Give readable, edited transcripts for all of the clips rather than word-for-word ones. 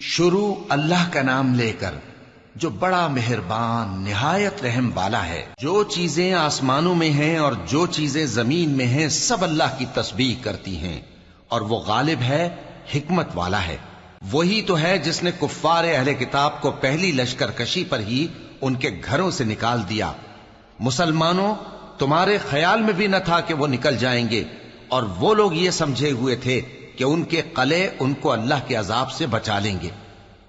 شروع اللہ کا نام لے کر جو بڑا مہربان نہایت رحم والا ہے۔ جو چیزیں آسمانوں میں ہیں اور جو چیزیں زمین میں ہیں سب اللہ کی تسبیح کرتی ہیں، اور وہ غالب ہے، حکمت والا ہے۔ وہی تو ہے جس نے کفار اہل کتاب کو پہلی لشکر کشی پر ہی ان کے گھروں سے نکال دیا۔ مسلمانوں، تمہارے خیال میں بھی نہ تھا کہ وہ نکل جائیں گے، اور وہ لوگ یہ سمجھے ہوئے تھے کہ ان کے قلعے ان کو اللہ کے عذاب سے بچا لیں گے،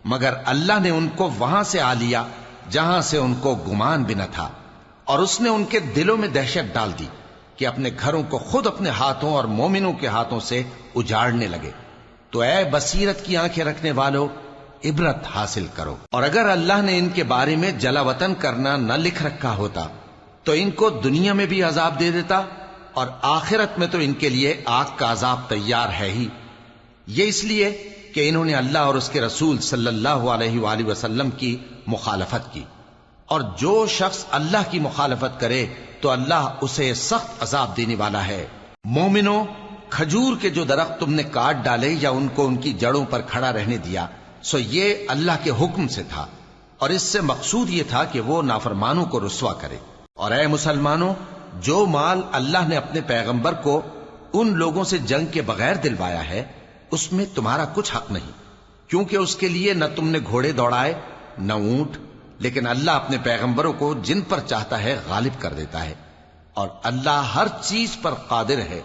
مگر اللہ نے ان کو وہاں سے آ لیا جہاں سے ان کو گمان بھی نہ تھا، اور اس نے ان کے دلوں میں دہشت ڈال دی کہ اپنے گھروں کو خود اپنے ہاتھوں اور مومنوں کے ہاتھوں سے اجاڑنے لگے۔ تو اے بصیرت کی آنکھیں رکھنے والو، عبرت حاصل کرو۔ اور اگر اللہ نے ان کے بارے میں جلا وطن کرنا نہ لکھ رکھا ہوتا تو ان کو دنیا میں بھی عذاب دے دیتا، اور آخرت میں تو ان کے لیے آگ کا عذاب تیار ہے ہی۔ یہ اس لیے کہ انہوں نے اللہ اور اس کے رسول صلی اللہ علیہ وآلہ وسلم کی مخالفت کی، اور جو شخص اللہ کی مخالفت کرے تو اللہ اسے سخت عذاب دینے والا ہے۔ مومنوں، کھجور کے جو درخت تم نے کاٹ ڈالے یا ان کو ان کی جڑوں پر کھڑا رہنے دیا، سو یہ اللہ کے حکم سے تھا، اور اس سے مقصود یہ تھا کہ وہ نافرمانوں کو رسوا کرے۔ اور اے مسلمانوں، جو مال اللہ نے اپنے پیغمبر کو ان لوگوں سے جنگ کے بغیر دلوایا ہے اس میں تمہارا کچھ حق نہیں، کیونکہ اس کے لیے نہ تم نے گھوڑے دوڑائے نہ اونٹ، لیکن اللہ اپنے پیغمبروں کو جن پر چاہتا ہے غالب کر دیتا ہے، اور اللہ ہر چیز پر قادر ہے۔